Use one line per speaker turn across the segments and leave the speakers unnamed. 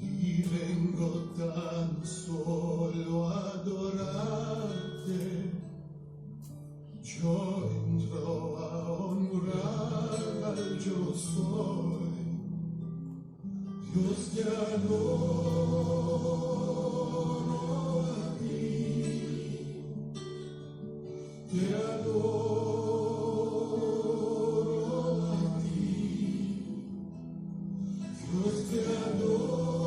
y vengo tan solo a adorarte. Yo entro a honrar al yo soy. Dios, te adoro a ti, te adoro a ti, Dios, te adoro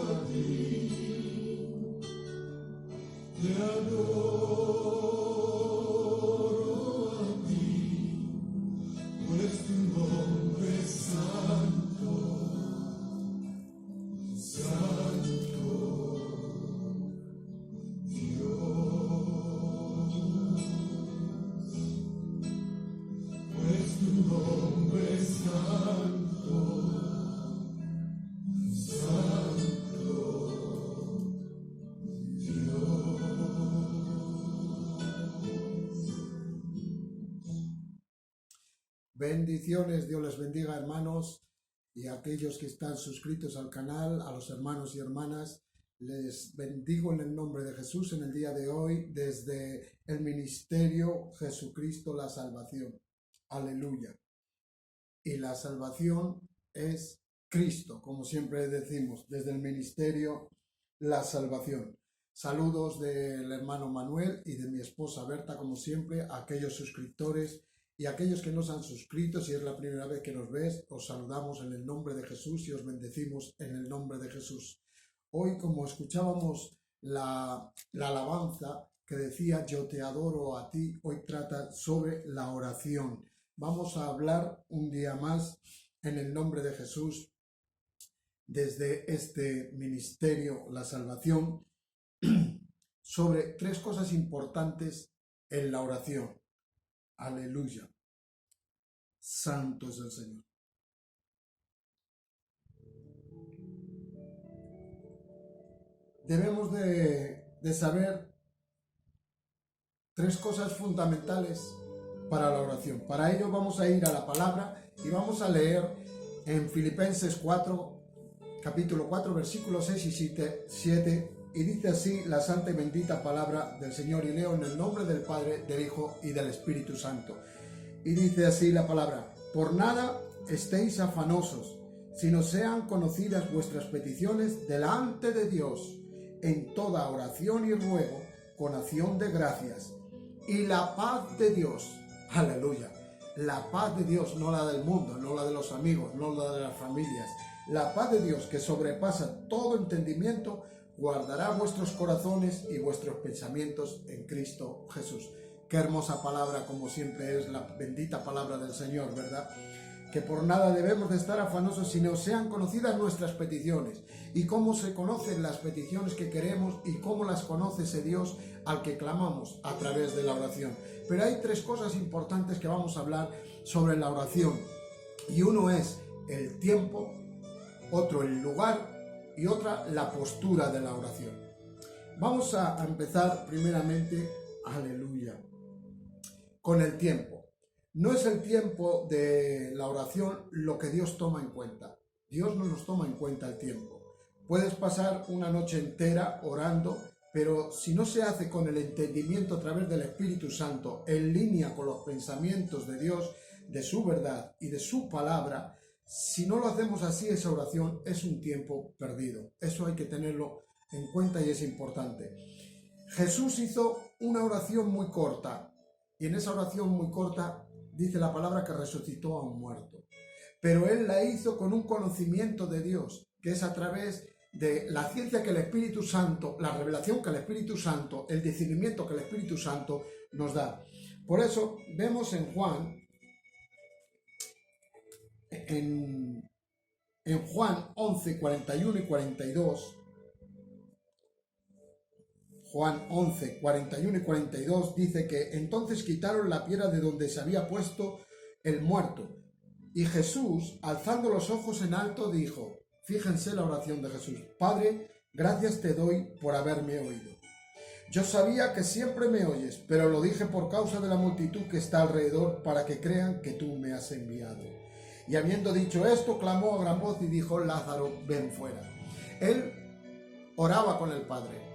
a ti, te adoro a ti, pues tu nombre es santo, santo Dios, pues tu nombre es santo, santo Dios.
Bendiciones, Dios les bendiga, hermanos, y a aquellos que están suscritos al canal, a los hermanos y hermanas, les bendigo en el nombre de Jesús en el día de hoy desde el ministerio Jesucristo la Salvación. Aleluya. Y la salvación es Cristo, como siempre decimos, desde el ministerio la salvación. Saludos del hermano Manuel y de mi esposa Berta, como siempre, a aquellos suscriptores y a aquellos que no se han suscrito. Si es la primera vez que nos ves, os saludamos en el nombre de Jesús y os bendecimos en el nombre de Jesús. Hoy, como escuchábamos la alabanza que decía yo te adoro a ti, hoy trata sobre la oración. Vamos a hablar un día más en el nombre de Jesús desde este ministerio, la salvación, sobre tres cosas importantes en la oración. Aleluya. Santo es el Señor. Debemos de saber tres cosas fundamentales para la oración. Para ello vamos a ir a la palabra y vamos a leer en Filipenses 4, capítulo 4, versículos 6 y 7, y dice así la santa y bendita palabra del Señor, y leo en el nombre del Padre, del Hijo y del Espíritu Santo. Y dice así la palabra: por nada estéis afanosos, sino sean conocidas vuestras peticiones delante de Dios, en toda oración y ruego, con acción de gracias. Y la paz de Dios, aleluya, la paz de Dios, no la del mundo, no la de los amigos, no la de las familias, la paz de Dios que sobrepasa todo entendimiento, guardará vuestros corazones y vuestros pensamientos en Cristo Jesús. Qué hermosa palabra, como siempre es la bendita palabra del Señor, ¿verdad? Que por nada debemos de estar afanosos, sino sean conocidas nuestras peticiones. ¿Y cómo se conocen las peticiones que queremos y cómo las conoce ese Dios al que clamamos? A través de la oración. Pero hay tres cosas importantes que vamos a hablar sobre la oración. Y uno es el tiempo, otro el lugar y otra la postura de la oración. Vamos a empezar primeramente, aleluya, con el tiempo. No es el tiempo de la oración lo que Dios toma en cuenta. Dios no nos toma en cuenta el tiempo. Puedes pasar una noche entera orando, pero si no se hace con el entendimiento a través del Espíritu Santo, en línea con los pensamientos de Dios, de su verdad y de su palabra, si no lo hacemos así, esa oración es un tiempo perdido. Eso hay que tenerlo en cuenta y es importante. Jesús hizo una oración muy corta, y en esa oración muy corta dice la palabra que resucitó a un muerto. Pero él la hizo con un conocimiento de Dios, que es a través de la ciencia que el Espíritu Santo, la revelación que el Espíritu Santo, el discernimiento que el Espíritu Santo nos da. Por eso vemos en Juan, en Juan 11, 41 y 42, Juan 11, 41 y 42 dice que entonces quitaron la piedra de donde se había puesto el muerto. Y Jesús, alzando los ojos en alto, dijo, fíjense la oración de Jesús: Padre, gracias te doy por haberme oído. Yo sabía que siempre me oyes, pero lo dije por causa de la multitud que está alrededor, para que crean que tú me has enviado. Y habiendo dicho esto, clamó a gran voz y dijo: Lázaro, ven fuera. Él oraba con el Padre.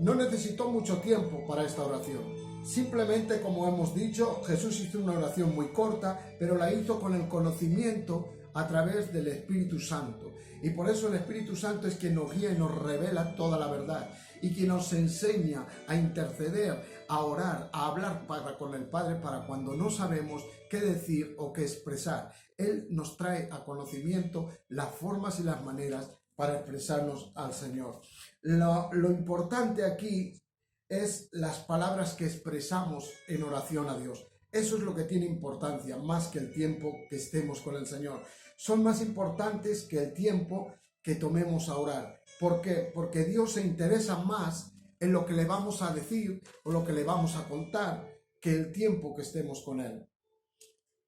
No necesitó mucho tiempo para esta oración. Simplemente, como hemos dicho, Jesús hizo una oración muy corta, pero la hizo con el conocimiento a través del Espíritu Santo. Y por eso el Espíritu Santo es quien nos guía y nos revela toda la verdad. Y quien nos enseña a interceder, a orar, a hablar con el Padre para cuando no sabemos qué decir o qué expresar. Él nos trae a conocimiento las formas y las maneras para expresarnos al Señor. Lo importante aquí es las palabras que expresamos en oración a Dios. Eso es lo que tiene importancia, más que el tiempo que estemos con el Señor. Son más importantes que el tiempo que tomemos a orar. ¿Por qué? Porque Dios se interesa más en lo que le vamos a decir o lo que le vamos a contar que el tiempo que estemos con Él.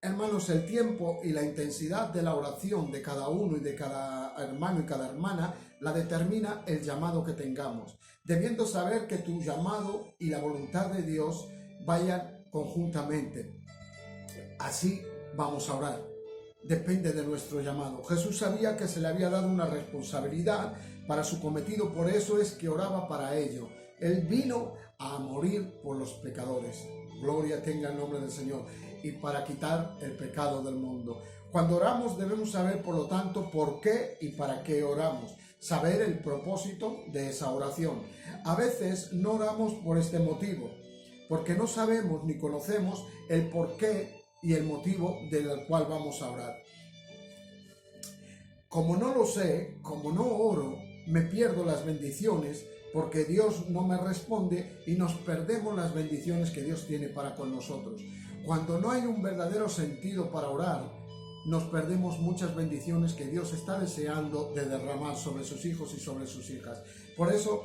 Hermanos, el tiempo y la intensidad de la oración de cada uno y de cada hermano y cada hermana la determina el llamado que tengamos, debiendo saber que tu llamado y la voluntad de Dios vayan conjuntamente. Así vamos a orar. Depende de nuestro llamado. Jesús sabía que se le había dado una responsabilidad para su cometido, por eso es que oraba para ello. Él vino a morir por los pecadores. Gloria tenga el nombre del Señor. Y para quitar el pecado del mundo. Cuando oramos debemos saber, por lo tanto, por qué y para qué oramos. Saber el propósito de esa oración. A veces no oramos por este motivo, porque no sabemos ni conocemos el por qué y el motivo del cual vamos a orar. Como no lo sé, como no oro, me pierdo las bendiciones, porque Dios no me responde y nos perdemos las bendiciones que Dios tiene para con nosotros. Cuando no hay un verdadero sentido para orar, nos perdemos muchas bendiciones que Dios está deseando de derramar sobre sus hijos y sobre sus hijas. Por eso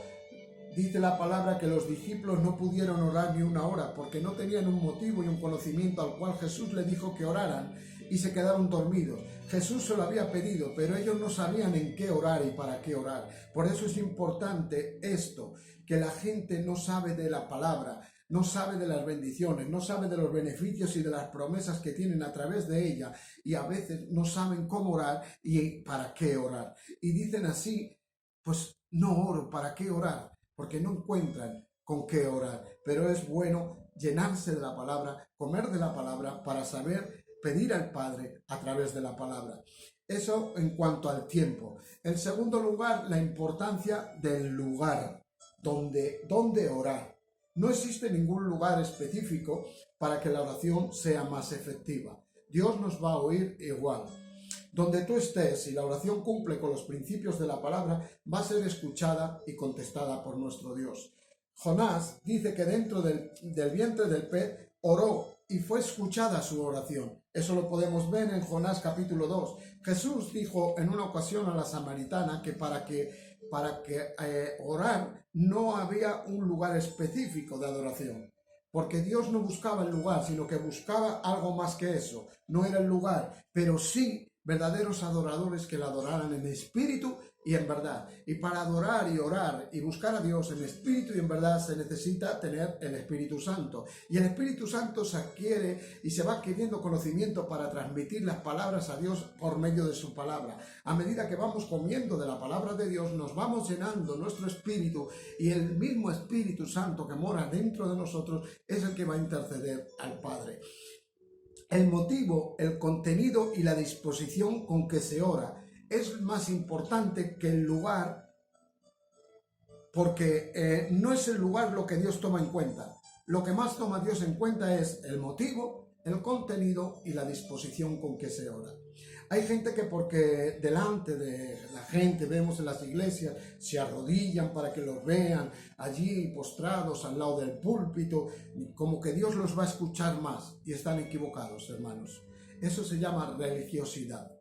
dice la palabra que los discípulos no pudieron orar ni una hora, porque no tenían un motivo y un conocimiento al cual Jesús le dijo que oraran, y se quedaron dormidos. Jesús se lo había pedido, pero ellos no sabían en qué orar y para qué orar. Por eso es importante esto, que la gente no sabe de la palabra, no sabe de las bendiciones, no sabe de los beneficios y de las promesas que tienen a través de ella, y a veces no saben cómo orar y para qué orar. Y dicen así: pues no oro, ¿para qué orar? Porque no encuentran con qué orar. Pero es bueno llenarse de la palabra, comer de la palabra, para saber pedir al Padre a través de la palabra. Eso en cuanto al tiempo. En segundo lugar, la importancia del lugar donde orar. No existe ningún lugar específico para que la oración sea más efectiva. Dios nos va a oír igual. Donde tú estés, si la oración cumple con los principios de la palabra, va a ser escuchada y contestada por nuestro Dios. Jonás dice que dentro del vientre del pez oró y fue escuchada su oración. Eso lo podemos ver en Jonás capítulo 2. Jesús dijo en una ocasión a la samaritana que para que orar no había un lugar específico de adoración, porque Dios no buscaba el lugar, sino que buscaba algo más que eso. No era el lugar, pero sí verdaderos adoradores que la adoraran en espíritu y en verdad. Y para adorar y orar y buscar a Dios en espíritu y en verdad se necesita tener el Espíritu Santo. Y el Espíritu Santo se adquiere y se va adquiriendo conocimiento para transmitir las palabras a Dios por medio de su palabra. A medida que vamos comiendo de la palabra de Dios, nos vamos llenando nuestro espíritu, y el mismo Espíritu Santo que mora dentro de nosotros es el que va a interceder al Padre. El motivo, el contenido y la disposición con que se ora es más importante que el lugar, porque no es el lugar lo que Dios toma en cuenta. Lo que más toma Dios en cuenta es el motivo, el contenido y la disposición con que se ora. Hay gente que porque delante de la gente, vemos en las iglesias, se arrodillan para que los vean allí postrados al lado del púlpito, como que Dios los va a escuchar más, y están equivocados, hermanos. Eso se llama religiosidad.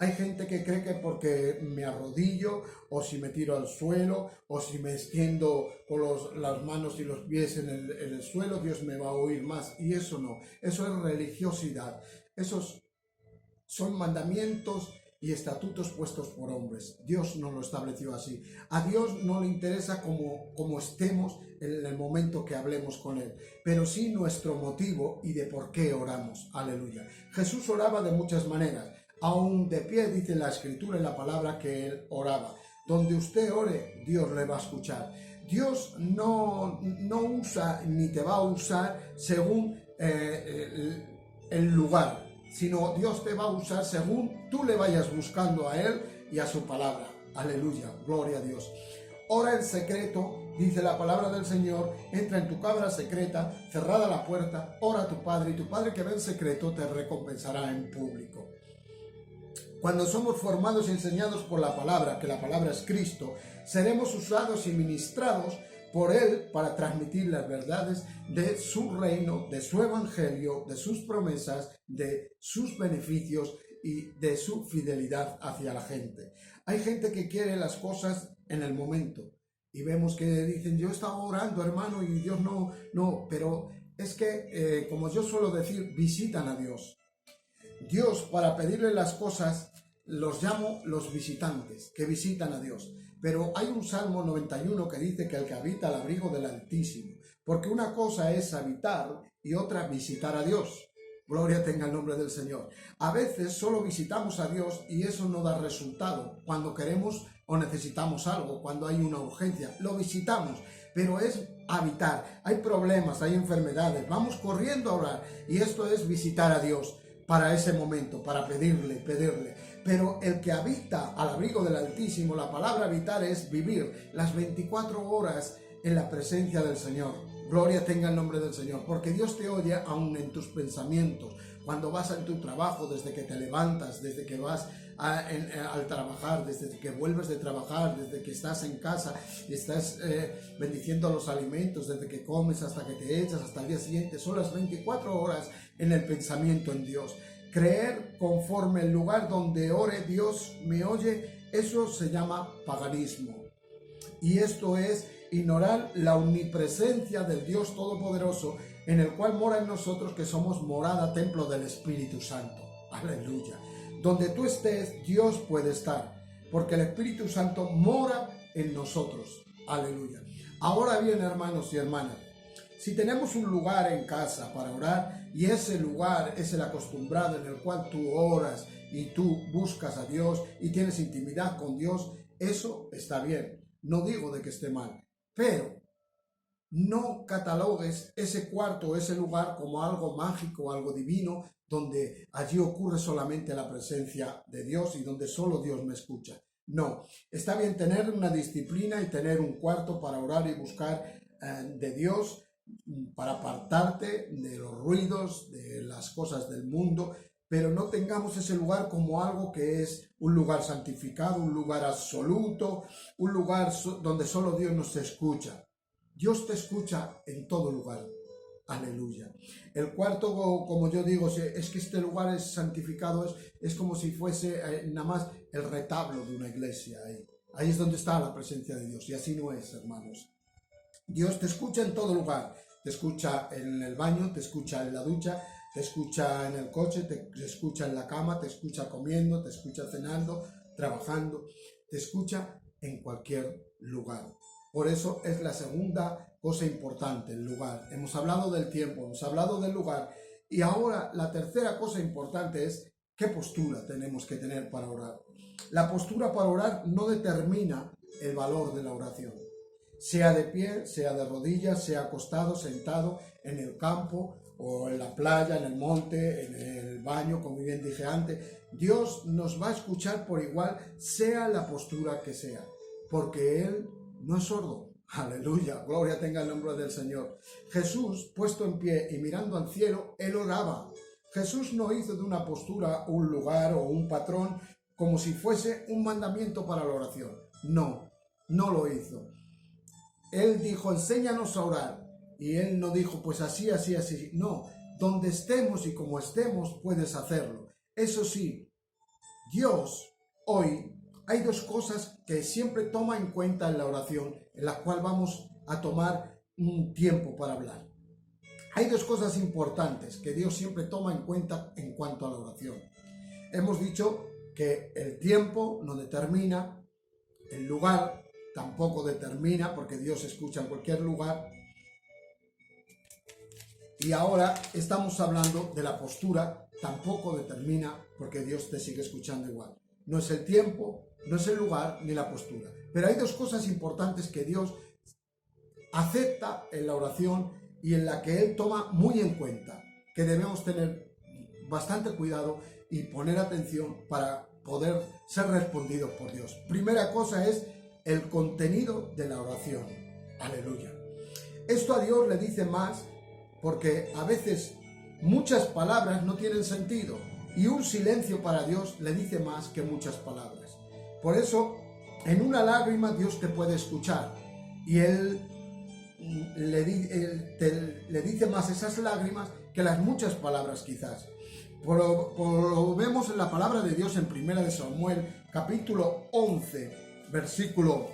Hay gente que cree que porque me arrodillo, o si me tiro al suelo, o si me extiendo con las manos y los pies en el suelo, Dios me va a oír más. Y eso no, eso es religiosidad. Esos son mandamientos y estatutos puestos por hombres. Dios no lo estableció así. A Dios no le interesa como estemos en el momento que hablemos con Él, pero sí nuestro motivo y de por qué oramos. Aleluya. Jesús oraba de muchas maneras. Aún de pie dice la Escritura en la palabra que Él oraba. Donde usted ore, Dios le va a escuchar. Dios no usa ni te va a usar según el lugar, sino Dios te va a usar según tú le vayas buscando a Él y a su palabra. Aleluya, gloria a Dios. Ora en secreto, dice la palabra del Señor, entra en tu cámara secreta, cerrada la puerta, ora a tu Padre, y tu Padre que ve en secreto te recompensará en público. Cuando somos formados y enseñados por la palabra, que la palabra es Cristo, seremos usados y ministrados por Él para transmitir las verdades de su reino, de su evangelio, de sus promesas, de sus beneficios y de su fidelidad hacia la gente. Hay gente que quiere las cosas en el momento y vemos que dicen, yo estaba orando, hermano, y Dios no, pero es que, como yo suelo decir, visitan a Dios. Dios, para pedirle las cosas, los llamo los visitantes, que visitan a Dios. Pero hay un Salmo 91 que dice que el que habita al abrigo del Altísimo, porque una cosa es habitar y otra visitar a Dios. Gloria tenga el nombre del Señor. A veces solo visitamos a Dios y eso no da resultado. Cuando queremos o necesitamos algo, cuando hay una urgencia, lo visitamos. Pero es habitar. Hay problemas, hay enfermedades. Vamos corriendo a orar y esto es visitar a Dios para ese momento, para pedirle. Pero el que habita al abrigo del Altísimo, la palabra habitar es vivir las 24 horas en la presencia del Señor. Gloria tenga el nombre del Señor, porque Dios te oye aún en tus pensamientos, cuando vas a tu trabajo, desde que te levantas, desde que vas al trabajar, desde que vuelves de trabajar, desde que estás en casa y estás bendiciendo los alimentos, desde que comes hasta que te echas, hasta el día siguiente. Son las 24 horas en el pensamiento en Dios. Creer conforme el lugar donde ore Dios me oye, eso se llama paganismo. Y esto es ignorar la omnipresencia del Dios Todopoderoso, en el cual mora en nosotros, que somos morada, templo del Espíritu Santo. Aleluya. Donde tú estés, Dios puede estar, porque el Espíritu Santo mora en nosotros. Aleluya. Ahora bien, hermanos y hermanas, si tenemos un lugar en casa para orar y ese lugar es el acostumbrado en el cual tú oras y tú buscas a Dios y tienes intimidad con Dios, eso está bien. No digo de que esté mal, pero no catalogues ese cuarto o ese lugar como algo mágico, algo divino, donde allí ocurre solamente la presencia de Dios y donde solo Dios me escucha. No, está bien tener una disciplina y tener un cuarto para orar y buscar de Dios, para apartarte de los ruidos, de las cosas del mundo, pero no tengamos ese lugar como algo que es un lugar santificado, un lugar absoluto, un lugar donde solo Dios nos escucha. Dios te escucha en todo lugar. Aleluya. El cuarto, como yo digo, es que este lugar es santificado, es como si fuese nada más el retablo de una iglesia. Ahí es donde está la presencia de Dios, y así no es, hermanos. Dios te escucha en todo lugar. Te escucha en el baño, te escucha en la ducha, te escucha en el coche, te escucha en la cama, te escucha comiendo, te escucha cenando, trabajando, te escucha en cualquier lugar. Por eso es la segunda cosa importante, el lugar. Hemos hablado del tiempo, hemos hablado del lugar, y ahora la tercera cosa importante es qué postura tenemos que tener para orar. La postura para orar no determina el valor de la oración. Sea de pie, sea de rodillas, sea acostado, sentado, en el campo o en la playa, en el monte, en el baño, como bien dije antes, Dios nos va a escuchar por igual, sea la postura que sea, porque Él no es sordo. Aleluya, gloria tenga el nombre del Señor. Jesús, puesto en pie y mirando al cielo, Él oraba. Jesús no hizo de una postura un lugar o un patrón como si fuese un mandamiento para la oración. No, no lo hizo. Él dijo, enséñanos a orar. Y Él no dijo, pues así, así, así. No, donde estemos y como estemos, puedes hacerlo. Eso sí, Dios hoy hay dos cosas que siempre toma en cuenta en la oración, en la cual vamos a tomar un tiempo para hablar. Hay dos cosas importantes que Dios siempre toma en cuenta en cuanto a la oración. Hemos dicho que el tiempo no determina, el lugar tampoco determina, porque Dios escucha en cualquier lugar. Y ahora estamos hablando de la postura, tampoco determina, porque Dios te sigue escuchando igual. No es el tiempo, no es el lugar, ni la postura. Pero hay dos cosas importantes que Dios acepta en la oración y en la que Él toma muy en cuenta, que debemos tener bastante cuidado y poner atención para poder ser respondidos por Dios. Primera cosa es el contenido de la oración. Aleluya. Esto a Dios le dice más, porque a veces muchas palabras no tienen sentido y un silencio para Dios le dice más que muchas palabras. Por eso, en una lágrima Dios te puede escuchar y Él le dice más esas lágrimas que las muchas palabras quizás. Lo vemos en la palabra de Dios en 1 de Samuel, capítulo 11, versículo...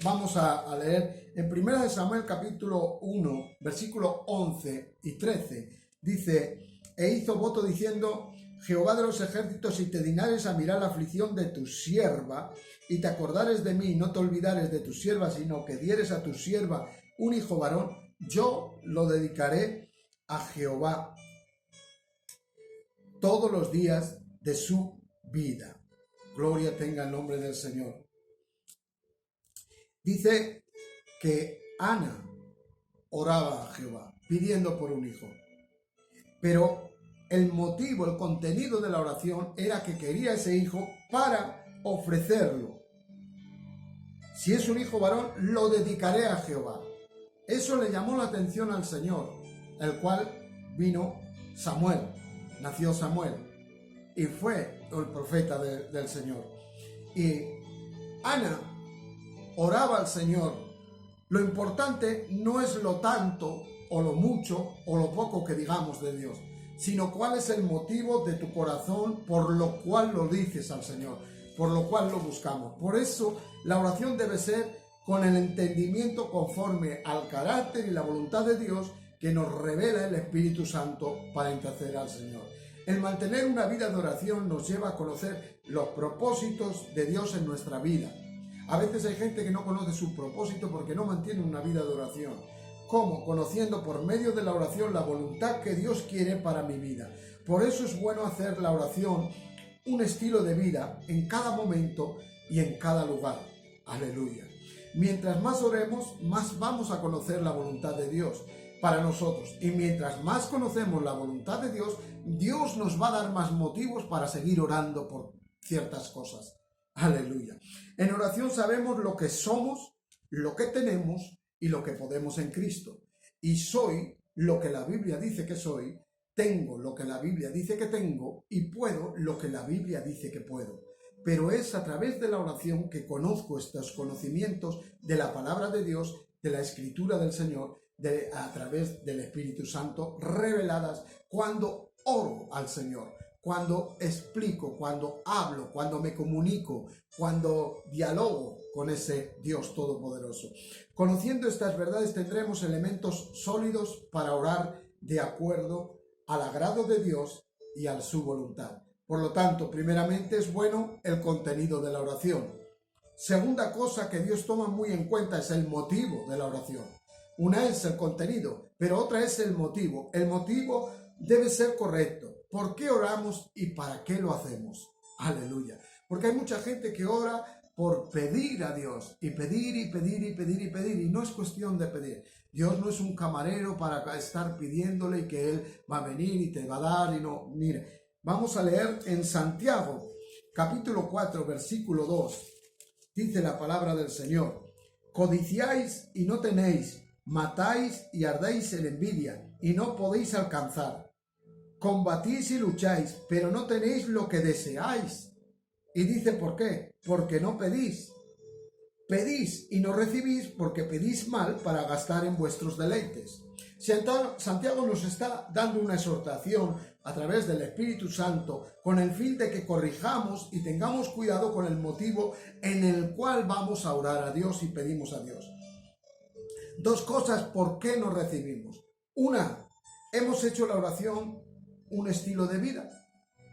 vamos a leer en 1 de Samuel, capítulo 1, versículo 11 y 13. Dice, e hizo voto diciendo, Jehová de los ejércitos, si te dignares a mirar la aflicción de tu sierva, y te acordares de mí, no te olvidares de tu sierva, sino que dieres a tu sierva un hijo varón, yo lo dedicaré a Jehová todos los días de su vida. Gloria tenga el nombre del Señor. Dice que Ana oraba a Jehová pidiendo por un hijo, pero el motivo, el contenido de la oración era que quería ese hijo para ofrecerlo. Si es un hijo varón, lo dedicaré a Jehová. Eso le llamó la atención al Señor, el cual vino Samuel, nació Samuel y fue el profeta del Señor. Y Ana oraba al Señor. Lo importante no es lo tanto o lo mucho o lo poco que digamos de Dios, sino cuál es el motivo de tu corazón por lo cual lo dices al Señor, por lo cual lo buscamos. Por eso la oración debe ser con el entendimiento conforme al carácter y la voluntad de Dios que nos revela el Espíritu Santo para interceder al Señor. El mantener una vida de oración nos lleva a conocer los propósitos de Dios en nuestra vida. A veces hay gente que no conoce su propósito porque no mantiene una vida de oración. ¿Cómo? Conociendo por medio de la oración la voluntad que Dios quiere para mi vida. Por eso es bueno hacer la oración un estilo de vida en cada momento y en cada lugar. Aleluya. Mientras más oremos, más vamos a conocer la voluntad de Dios para nosotros. Y mientras más conocemos la voluntad de Dios, Dios nos va a dar más motivos para seguir orando por ciertas cosas. Aleluya. En oración sabemos lo que somos, lo que tenemos y lo que podemos en Cristo. Y soy lo que la Biblia dice que soy, tengo lo que la Biblia dice que tengo y puedo lo que la Biblia dice que puedo. Pero es a través de la oración que conozco estos conocimientos de la palabra de Dios, de la Escritura del Señor, a través del Espíritu Santo, reveladas cuando oro al Señor, cuando explico, cuando hablo, cuando me comunico, cuando dialogo con ese Dios Todopoderoso. Conociendo estas verdades tendremos elementos sólidos para orar de acuerdo al agrado de Dios y a su voluntad. Por lo tanto, primeramente es bueno el contenido de la oración. Segunda cosa que Dios toma muy en cuenta es el motivo de la oración. Una es el contenido, pero otra es el motivo. El motivo debe ser correcto. ¿Por qué oramos y para qué lo hacemos? Aleluya. Porque hay mucha gente que ora por pedir a Dios y pedir y pedir y pedir y pedir, y no es cuestión de pedir. Dios no es un camarero para estar pidiéndole y que Él va a venir y te va a dar y no. Mire, vamos a leer en Santiago, capítulo 4, versículo 2. Dice la palabra del Señor: codiciáis y no tenéis, matáis y ardéis en envidia y no podéis alcanzar. Combatís y lucháis, pero no tenéis lo que deseáis. Y dice, ¿por qué? Porque no pedís. Pedís y no recibís porque pedís mal para gastar en vuestros deleites. Santiago nos está dando una exhortación a través del Espíritu Santo con el fin de que corrijamos y tengamos cuidado con el motivo en el cual vamos a orar a Dios y pedimos a Dios. Dos cosas por qué no recibimos. Una, hemos hecho la oración un estilo de vida?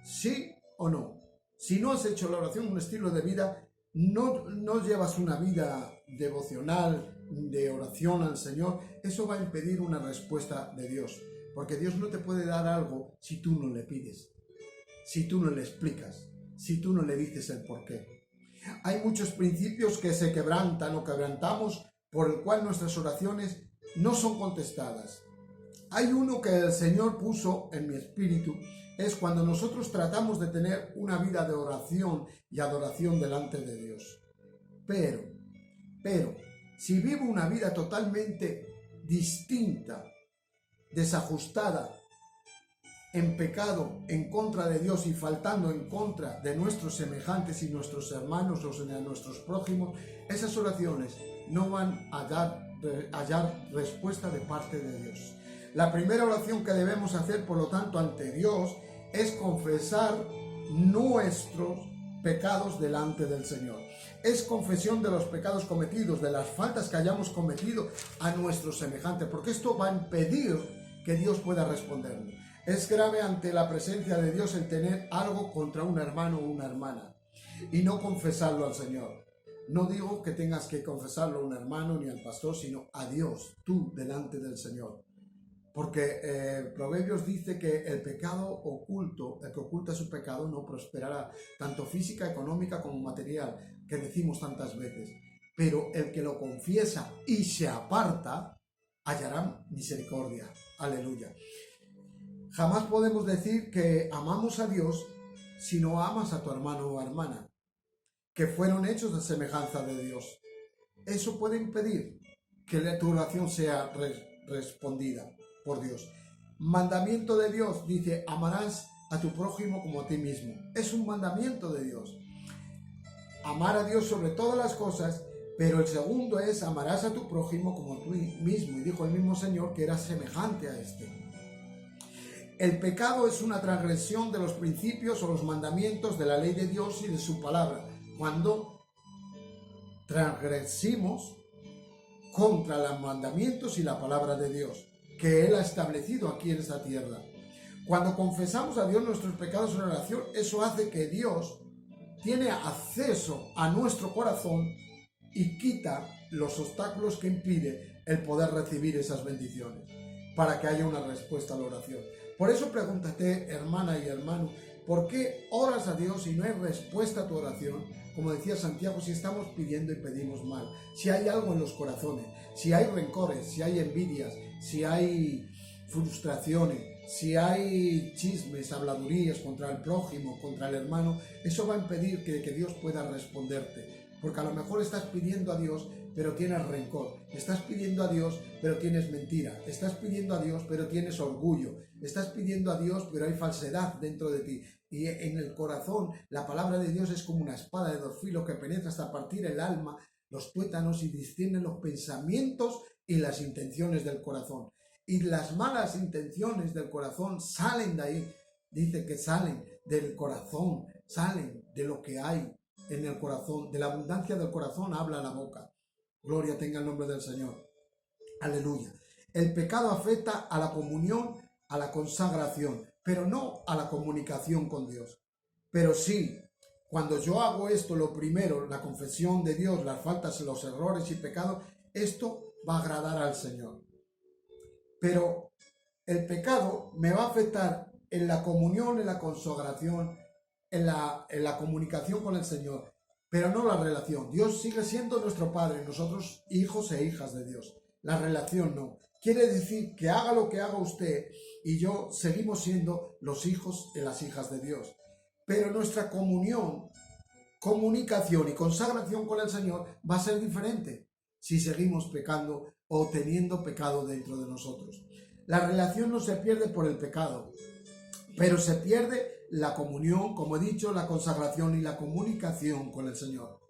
¿Sí o no? Si no has hecho la oración un estilo de vida, no llevas una vida devocional, de oración al Señor, eso va a impedir una respuesta de Dios. Porque Dios no te puede dar algo si tú no le pides, si tú no le explicas, si tú no le dices el porqué. Hay muchos principios que se quebrantan o quebrantamos por el cual nuestras oraciones no son contestadas. Hay uno que el Señor puso en mi espíritu, es cuando nosotros tratamos de tener una vida de oración y adoración delante de Dios. Pero, si vivo una vida totalmente distinta, desajustada, en pecado, en contra de Dios y faltando en contra de nuestros semejantes y nuestros hermanos o de nuestros prójimos, esas oraciones no van a hallar respuesta de parte de Dios. La primera oración que debemos hacer, por lo tanto, ante Dios es confesar nuestros pecados delante del Señor. Es confesión de los pecados cometidos, de las faltas que hayamos cometido a nuestros semejantes, porque esto va a impedir que Dios pueda respondernos. Es grave ante la presencia de Dios el tener algo contra un hermano o una hermana y no confesarlo al Señor. No digo que tengas que confesarlo a un hermano ni al pastor, sino a Dios, tú delante del Señor. Porque Proverbios dice que el pecado oculto, el que oculta su pecado, no prosperará, tanto física, económica como material, que decimos tantas veces. Pero el que lo confiesa y se aparta, hallará misericordia. Aleluya. Jamás podemos decir que amamos a Dios si no amas a tu hermano o hermana, que fueron hechos de semejanza de Dios. Eso puede impedir que tu oración sea respondida por Dios. Mandamiento de Dios dice: amarás a tu prójimo como a ti mismo. Es un mandamiento de Dios. Amar a Dios sobre todas las cosas, pero el segundo es: amarás a tu prójimo como tú mismo. Y dijo el mismo Señor que era semejante a este. El pecado es una transgresión de los principios o los mandamientos de la ley de Dios y de su palabra. Cuando transgresimos contra los mandamientos y la palabra de Dios que Él ha establecido aquí en esta tierra. Cuando confesamos a Dios nuestros pecados en oración, eso hace que Dios tiene acceso a nuestro corazón y quita los obstáculos que impide el poder recibir esas bendiciones, para que haya una respuesta a la oración. Por eso pregúntate, hermana y hermano, ¿por qué oras a Dios y no hay respuesta a tu oración? Como decía Santiago, si estamos pidiendo y pedimos mal, si hay algo en los corazones, si hay rencores, si hay envidias, si hay frustraciones, si hay chismes, habladurías contra el prójimo, contra el hermano, eso va a impedir que Dios pueda responderte. Porque a lo mejor estás pidiendo a Dios, pero tienes rencor. Estás pidiendo a Dios, pero tienes mentira. Estás pidiendo a Dios, pero tienes orgullo. Estás pidiendo a Dios, pero hay falsedad dentro de ti. Y en el corazón, la palabra de Dios es como una espada de dos filos que penetra hasta partir el alma, los tuétanos, y discierne los pensamientos y las intenciones del corazón. Y las malas intenciones del corazón salen de ahí. Dice que salen del corazón, salen de lo que hay en el corazón. De la abundancia del corazón habla la boca. Gloria tenga el nombre del Señor. Aleluya. El pecado afecta a la comunión, a la consagración, pero no a la comunicación con Dios. Pero sí, cuando yo hago esto, lo primero, la confesión de Dios, las faltas, los errores y pecados, esto va a agradar al Señor. Pero el pecado me va a afectar en la comunión, en la consagración, en la comunicación con el Señor, pero no la relación. Dios sigue siendo nuestro Padre, nosotros hijos e hijas de Dios. La relación no. Quiere decir que haga lo que haga usted y yo seguimos siendo los hijos y las hijas de Dios. Pero nuestra comunión, comunicación y consagración con el Señor va a ser diferente si seguimos pecando o teniendo pecado dentro de nosotros. La relación no se pierde por el pecado, pero se pierde la comunión, como he dicho, la consagración y la comunicación con el Señor.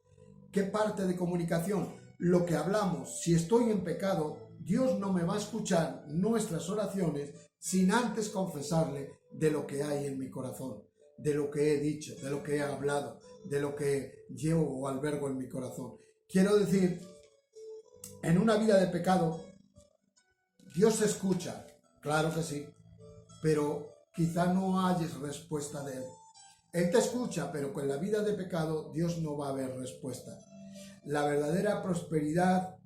¿Qué parte de comunicación? Lo que hablamos. Si estoy en pecado, Dios no me va a escuchar nuestras oraciones sin antes confesarle de lo que hay en mi corazón, de lo que he dicho, de lo que he hablado, de lo que llevo o albergo en mi corazón. Quiero decir, en una vida de pecado, Dios escucha, claro que sí, pero quizá no hayas respuesta de Él. Él te escucha, pero con la vida de pecado Dios no va a haber respuesta. La verdadera prosperidad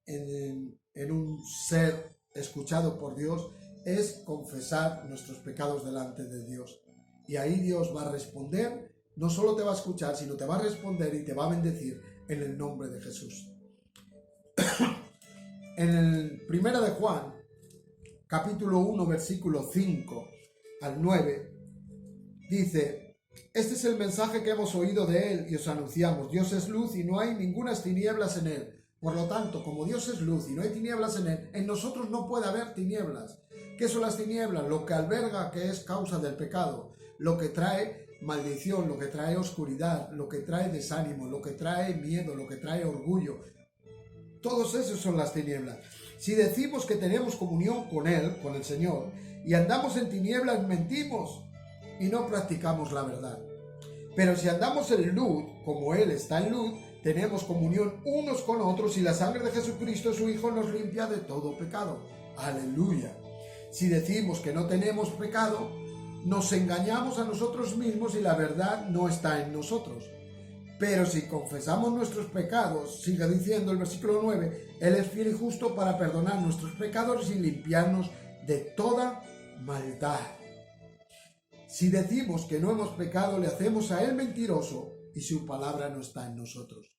en un ser escuchado por Dios es confesar nuestros pecados delante de Dios. Y ahí Dios va a responder, no solo te va a escuchar, sino te va a responder y te va a bendecir en el nombre de Jesús. En el 1 de Juan, capítulo 1, versículo 5 al 9, dice: este es el mensaje que hemos oído de Él y os anunciamos. Dios es luz y no hay ningunas tinieblas en Él. Por lo tanto, como Dios es luz y no hay tinieblas en Él, en nosotros no puede haber tinieblas. ¿Qué son las tinieblas? Lo que alberga, que es causa del pecado, lo que trae maldición, lo que trae oscuridad, lo que trae desánimo, lo que trae miedo, lo que trae orgullo. Todos esos son las tinieblas. Si decimos que tenemos comunión con Él, con el Señor, y andamos en tinieblas, mentimos y no practicamos la verdad. Pero si andamos en luz, como Él está en luz, tenemos comunión unos con otros y la sangre de Jesucristo, su Hijo, nos limpia de todo pecado. Aleluya. Si decimos que no tenemos pecado, nos engañamos a nosotros mismos y la verdad no está en nosotros. Pero si confesamos nuestros pecados, sigue diciendo el versículo 9, Él es fiel y justo para perdonar nuestros pecados y limpiarnos de toda maldad. Si decimos que no hemos pecado, le hacemos a Él mentiroso y su palabra no está en nosotros.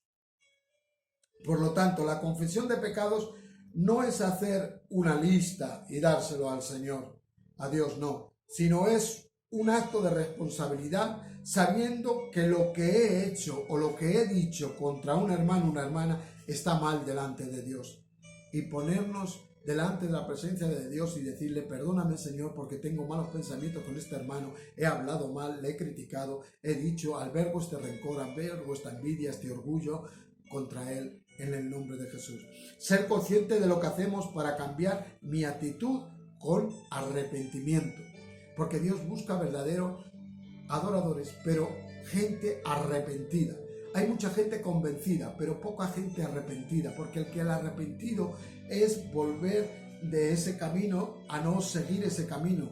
Por lo tanto, la confesión de pecados no es hacer una lista y dárselo al Señor, a Dios no, sino es un acto de responsabilidad sabiendo que lo que he hecho o lo que he dicho contra un hermano o una hermana está mal delante de Dios. Y ponernos delante de la presencia de Dios y decirle: perdóname, Señor, porque tengo malos pensamientos con este hermano, he hablado mal, le he criticado, he dicho, albergo este rencor, albergo esta envidia, este orgullo contra él, en el nombre de Jesús. Ser consciente de lo que hacemos para cambiar mi actitud con arrepentimiento, porque Dios busca verdaderos adoradores, pero gente arrepentida. Hay mucha gente convencida, pero poca gente arrepentida, porque el arrepentido es volver de ese camino a no seguir ese camino.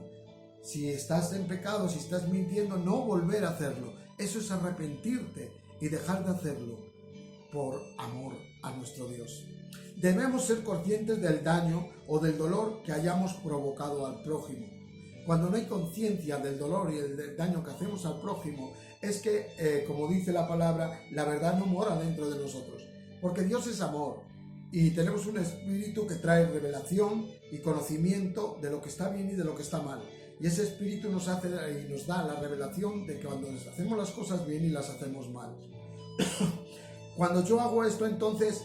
Si estás en pecado, si estás mintiendo, no volver a hacerlo. Eso es arrepentirte y dejar de hacerlo por amor a nuestro Dios. Debemos ser conscientes del daño o del dolor que hayamos provocado al prójimo. Cuando no hay conciencia del dolor y el daño que hacemos al prójimo, es que, como dice la palabra, la verdad no mora dentro de nosotros. Porque Dios es amor y tenemos un espíritu que trae revelación y conocimiento de lo que está bien y de lo que está mal. Y ese espíritu nos hace y nos da la revelación de que cuando hacemos las cosas bien y las hacemos mal. Cuando yo hago esto, entonces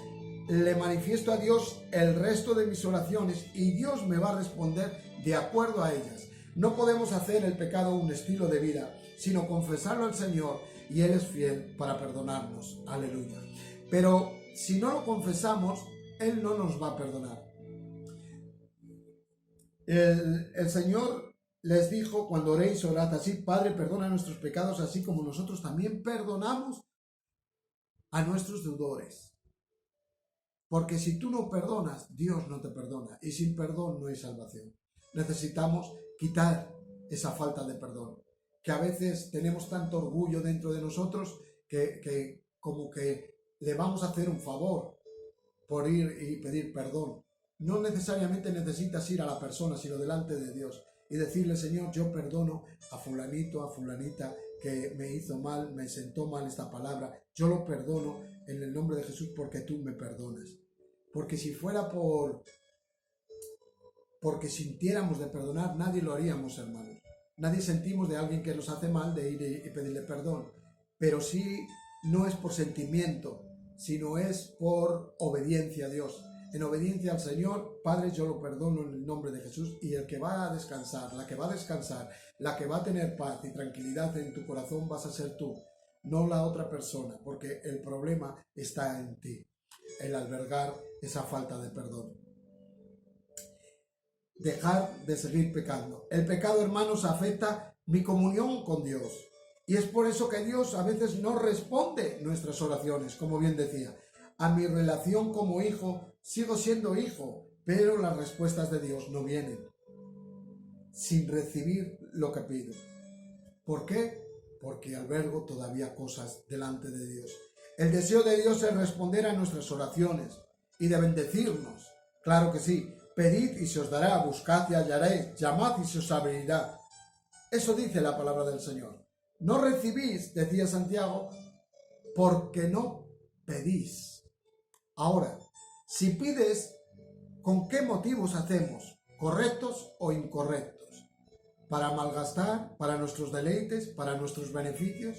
le manifiesto a Dios el resto de mis oraciones y Dios me va a responder de acuerdo a ellas. No podemos hacer el pecado un estilo de vida, sino confesarlo al Señor y Él es fiel para perdonarnos. Aleluya. Pero si no lo confesamos, Él no nos va a perdonar. El Señor les dijo: cuando oréis, orad así: Padre, perdona nuestros pecados, así como nosotros también perdonamos a nuestros deudores. Porque si tú no perdonas, Dios no te perdona. Y sin perdón no hay salvación. Necesitamos quitar esa falta de perdón. Que a veces tenemos tanto orgullo dentro de nosotros que como que le vamos a hacer un favor por ir y pedir perdón. No necesariamente necesitas ir a la persona, sino delante de Dios y decirle: Señor, yo perdono a fulanito, a fulanita que me hizo mal, me sentó mal esta palabra. Yo lo perdono en el nombre de Jesús porque tú me perdonas. Porque si fuera porque sintiéramos de perdonar, nadie lo haríamos, hermanos. Nadie sentimos de alguien que nos hace mal de ir y pedirle perdón. Pero sí, no es por sentimiento, sino es por obediencia a Dios. En obediencia al Señor: Padre, yo lo perdono en el nombre de Jesús. Y el que va a descansar, la que va a descansar, la que va a tener paz y tranquilidad en tu corazón vas a ser tú, no la otra persona, porque el problema está en ti, el albergar esa falta de perdón. Dejar de seguir pecando. El pecado, hermanos, afecta mi comunión con Dios. Y es por eso que Dios a veces no responde nuestras oraciones, como bien decía. A mi relación como hijo, sigo siendo hijo, pero las respuestas de Dios no vienen sin recibir lo que pido. ¿Por qué? Porque albergo todavía cosas delante de Dios. El deseo de Dios es responder a nuestras oraciones y de bendecirnos. Claro que sí. Pedid y se os dará, buscad y hallaréis, llamad y se os abrirá. Eso dice la palabra del Señor. No recibís, decía Santiago, porque no pedís. Ahora, si pides, ¿con qué motivos hacemos? ¿Correctos o incorrectos? ¿Para malgastar? ¿Para nuestros deleites? ¿Para nuestros beneficios?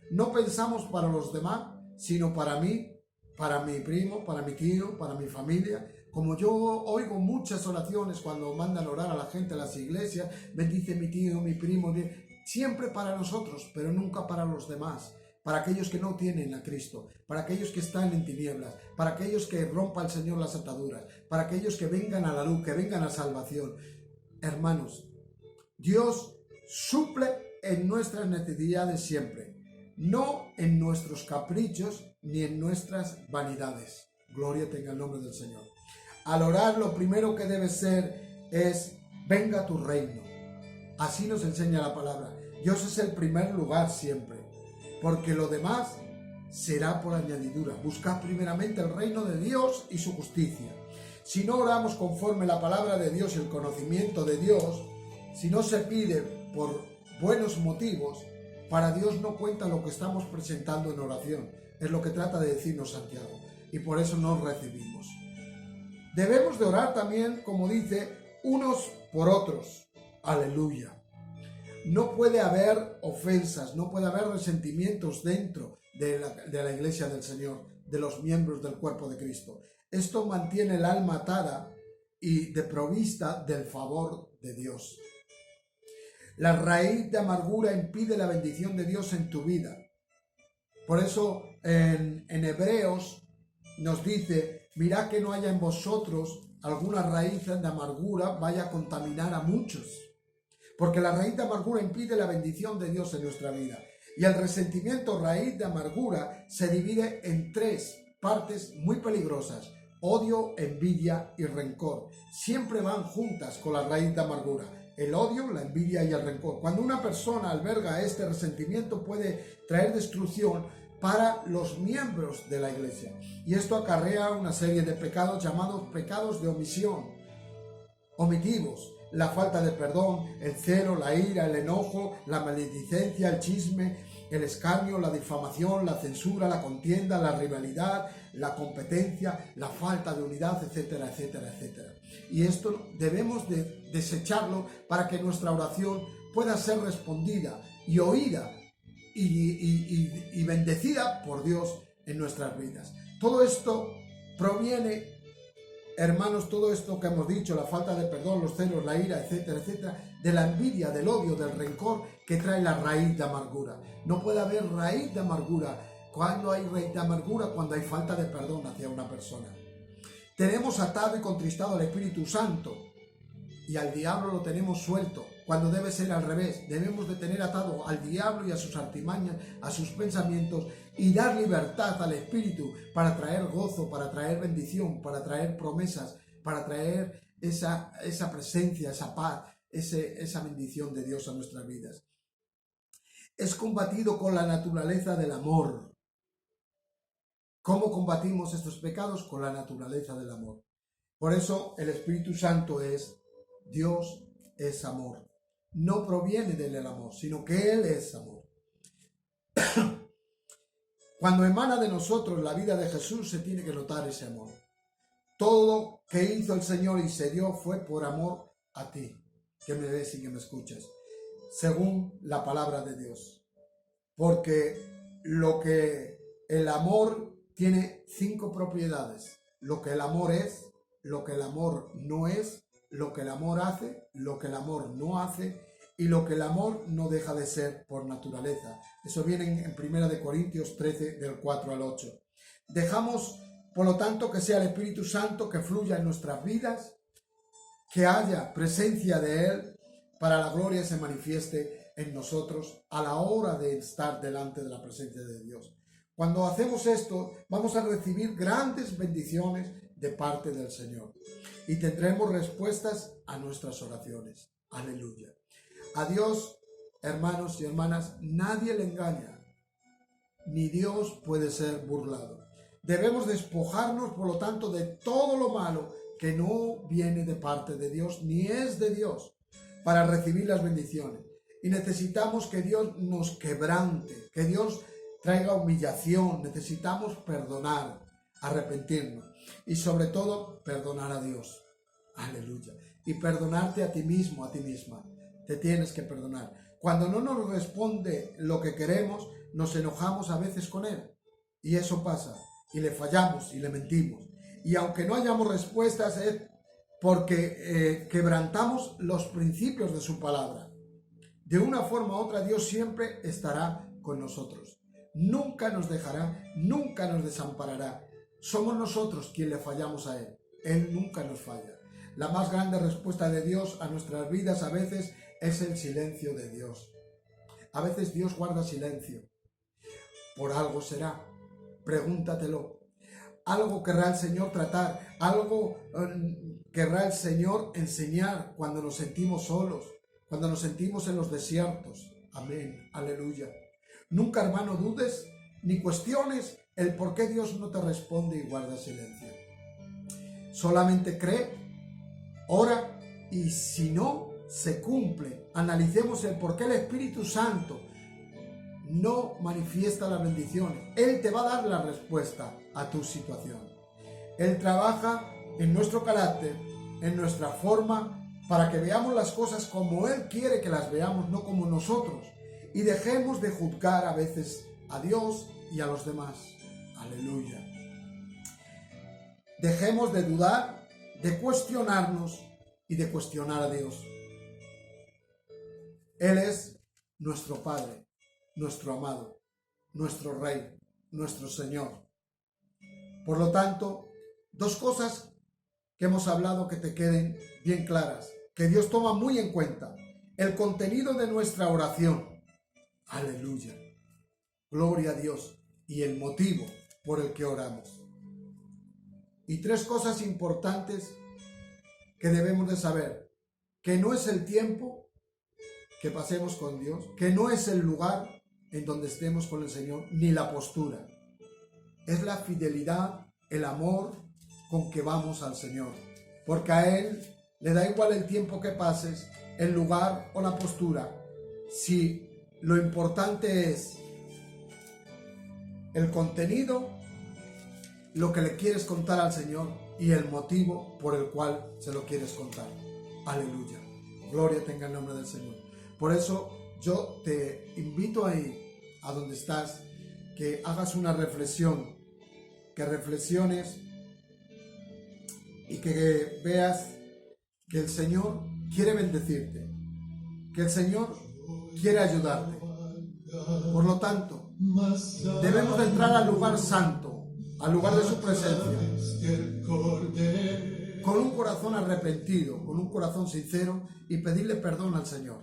No pensamos para los demás, sino para mí, para mi primo, para mi tío, para mi familia. Como yo oigo muchas oraciones cuando mandan orar a la gente a las iglesias, bendice mi tío, mi primo, siempre para nosotros, pero nunca para los demás. Para aquellos que no tienen a Cristo, para aquellos que están en tinieblas, para aquellos que rompa el Señor las ataduras, para aquellos que vengan a la luz, que vengan a salvación. Hermanos, Dios suple en nuestras necesidades siempre, no en nuestros caprichos ni en nuestras vanidades. Gloria tenga el nombre del Señor. Al orar, lo primero que debe ser es, venga tu reino. Así nos enseña la palabra. Dios es el primer lugar siempre, porque lo demás será por añadidura. Buscad primeramente el reino de Dios y su justicia. Si no oramos conforme la palabra de Dios y el conocimiento de Dios, si no se pide por buenos motivos, para Dios no cuenta lo que estamos presentando en oración. Es lo que trata de decirnos Santiago. Y por eso no recibimos. Debemos de orar también, como dice, unos por otros. Aleluya. No puede haber ofensas, no puede haber resentimientos dentro de la iglesia del Señor, de los miembros del cuerpo de Cristo. Esto mantiene el alma atada y desprovista del favor de Dios. La raíz de amargura impide la bendición de Dios en tu vida. Por eso en Hebreos nos dice, mirad que no haya en vosotros alguna raíz de amargura vaya a contaminar a muchos. Porque la raíz de amargura impide la bendición de Dios en nuestra vida. Y el resentimiento, raíz de amargura, se divide en tres partes muy peligrosas: odio, envidia y rencor. Siempre van juntas con la raíz de amargura. El odio, la envidia y el rencor. Cuando una persona alberga este resentimiento, puede traer destrucción para los miembros de la iglesia. Y esto acarrea una serie de pecados llamados pecados de omisión, omitivos: la falta de perdón, el celo, la ira, el enojo, la maledicencia, el chisme, el escarnio, la difamación, la censura, la contienda, la rivalidad, la competencia, la falta de unidad, etcétera, etcétera, etcétera. Y esto debemos de desecharlo para que nuestra oración pueda ser respondida y oída y bendecida por Dios en nuestras vidas. Todo esto proviene, hermanos, todo esto que hemos dicho, la falta de perdón, los celos, la ira, etcétera, etcétera, de la envidia, del odio, del rencor que trae la raíz de amargura. No puede haber raíz de amargura. ¿Cuándo hay raíz de amargura? Cuando hay falta de perdón hacia una persona. Tenemos atado y contristado al Espíritu Santo y al diablo lo tenemos suelto, cuando debe ser al revés. Debemos de tener atado al diablo y a sus artimañas, a sus pensamientos, y dar libertad al Espíritu para traer gozo, para traer bendición, para traer promesas, para traer esa presencia, esa paz, esa bendición de Dios a nuestras vidas. Es combatido con la naturaleza del amor. ¿Cómo combatimos estos pecados? Con la naturaleza del amor. Por eso el Espíritu Santo es Dios, es amor. No proviene de él el amor, sino que Él es amor. Cuando emana de nosotros la vida de Jesús, se tiene que notar ese amor. Todo que hizo el Señor y se dio fue por amor a ti, que me ves y que me escuchas, según la palabra de Dios. Porque lo que el amor tiene 5 propiedades: lo que el amor es, lo que el amor no es, lo que el amor hace, lo que el amor no hace y lo que el amor no deja de ser por naturaleza. Eso viene en 1 Corintios 13, del 4 al 8. Dejamos, por lo tanto, que sea el Espíritu Santo que fluya en nuestras vidas, que haya presencia de Él, para la gloria se manifieste en nosotros a la hora de estar delante de la presencia de Dios. Cuando hacemos esto, vamos a recibir grandes bendiciones de parte del Señor y tendremos respuestas a nuestras oraciones. Aleluya. A Dios, hermanos y hermanas, nadie le engaña, ni Dios puede ser burlado. Debemos despojarnos, por lo tanto, de todo lo malo que no viene de parte de Dios, ni es de Dios, para recibir las bendiciones. Y necesitamos que Dios nos quebrante, que Dios traiga humillación. Necesitamos perdonar, arrepentirnos y sobre todo perdonar a Dios. Aleluya. Y perdonarte a ti mismo, a ti misma. Te tienes que perdonar. Cuando no nos responde lo que queremos, nos enojamos a veces con Él. Y eso pasa. Y le fallamos y le mentimos. Y aunque no hayamos respuestas es porque quebrantamos los principios de su palabra. De una forma u otra, Dios siempre estará con nosotros. Nunca nos dejará, nunca nos desamparará. Somos nosotros quienes le fallamos a Él. Él nunca nos falla. La más grande respuesta de Dios a nuestras vidas a veces es el silencio de Dios. A veces Dios guarda silencio. Por algo será. Pregúntatelo. Algo querrá el Señor tratar. Algo querrá el Señor enseñar cuando nos sentimos solos. Cuando nos sentimos en los desiertos. Amén. Aleluya. Nunca, hermano, dudes ni cuestiones el por qué Dios no te responde y guarda silencio. Solamente cree, ora y si no se cumple, analicemos el por qué el Espíritu Santo no manifiesta las bendiciones. Él te va a dar la respuesta a tu situación. Él trabaja en nuestro carácter, en nuestra forma, para que veamos las cosas como Él quiere que las veamos, no como nosotros. Y dejemos de juzgar a veces a Dios y a los demás. Aleluya. Dejemos de dudar, de cuestionarnos y de cuestionar a Dios. Él es nuestro Padre, nuestro amado, nuestro Rey, nuestro Señor. Por lo tanto, dos cosas que hemos hablado que te queden bien claras, que Dios toma muy en cuenta. El contenido de nuestra oración. Aleluya. Gloria a Dios. Y el motivo por el que oramos. Y tres cosas importantes que debemos de saber. Que no es el tiempo que pasemos con Dios, que no es el lugar en donde estemos con el Señor, ni la postura. Es la fidelidad, el amor con que vamos al Señor. Porque a Él le da igual el tiempo que pases, el lugar o la postura. Si lo importante es el contenido, lo que le quieres contar al Señor y el motivo por el cual se lo quieres contar. Aleluya. Gloria tenga el nombre del Señor. Por eso yo te invito ahí, a donde estás, que hagas una reflexión, que reflexiones y que veas que el Señor quiere bendecirte, que el Señor quiere ayudarte. Por lo tanto, debemos de entrar al lugar santo, al lugar de su presencia, con un corazón arrepentido, con un corazón sincero y pedirle perdón al Señor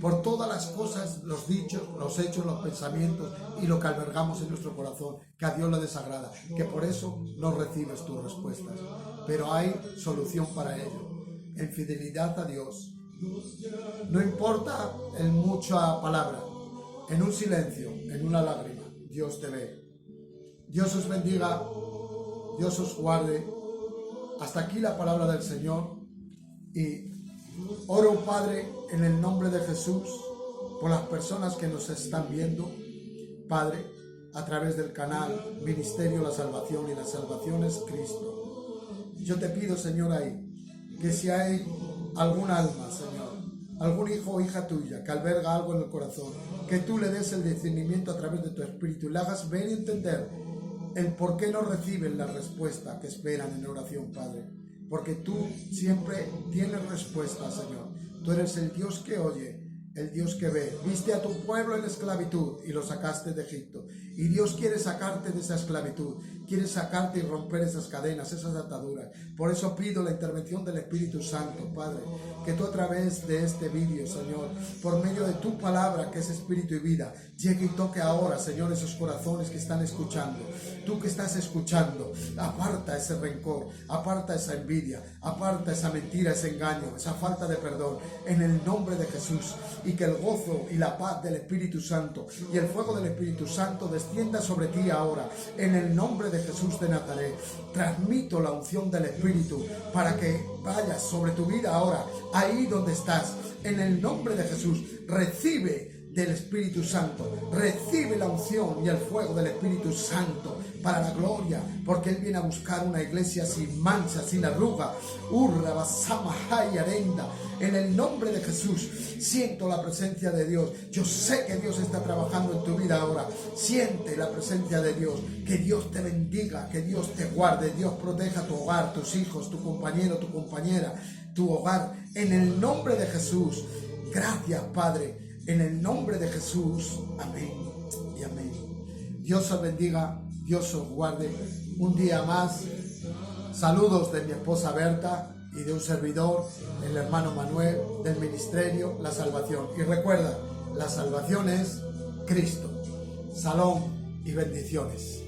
por todas las cosas, los dichos, los hechos, los pensamientos y lo que albergamos en nuestro corazón, que a Dios le desagrada, que por eso no recibes tus respuestas. Pero hay solución para ello, en fidelidad a Dios. No importa en mucha palabra, en un silencio, en una lágrima, Dios te ve. Dios os bendiga, Dios os guarde. Hasta aquí la palabra del Señor. Y oro, Padre, en el nombre de Jesús, por las personas que nos están viendo, Padre, a través del canal Ministerio La Salvación, y la salvación es Cristo. Yo te pido, Señor, ahí, que si hay algún alma, Señor, algún hijo o hija tuya que alberga algo en el corazón, que tú le des el discernimiento a través de tu Espíritu y le hagas ver y entender el por qué no reciben la respuesta que esperan en oración, Padre. Porque tú siempre tienes respuesta, Señor. Tú eres el Dios que oye, el Dios que ve. Viste a tu pueblo en esclavitud y lo sacaste de Egipto. Y Dios quiere sacarte de esa esclavitud. quiere sacarte y romper esas cadenas, esas ataduras. Por eso pido la intervención del Espíritu Santo, Padre, que tú a través de este vídeo, Señor, por medio de tu palabra, que es espíritu y vida, llegue y toque ahora, Señor, esos corazones que están escuchando. Tú que estás escuchando, aparta ese rencor, aparta esa envidia, aparta esa mentira, ese engaño, esa falta de perdón, en el nombre de Jesús, y que el gozo y la paz del Espíritu Santo y el fuego del Espíritu Santo descienda sobre ti ahora, en el nombre de Jesús de Nazaret. Transmito la unción del Espíritu para que vayas sobre tu vida ahora, ahí donde estás, en el nombre de Jesús. Recibe del Espíritu Santo, recibe la unción y el fuego del Espíritu Santo para la gloria, porque Él viene a buscar una iglesia sin mancha, sin arruga. Urra, basama, hay arenda. En el nombre de Jesús siento la presencia de Dios. Yo sé que Dios está trabajando en tu vida ahora. Siente la presencia de Dios. Que Dios te bendiga, que Dios te guarde, Dios proteja tu hogar, tus hijos, tu compañero, tu compañera, tu hogar. En el nombre de Jesús. Gracias, Padre. En el nombre de Jesús, amén y amén. Dios os bendiga, Dios os guarde. Un día más, saludos de mi esposa Berta y de un servidor, el hermano Manuel, del ministerio La Salvación. Y recuerda, la salvación es Cristo. Salón y bendiciones.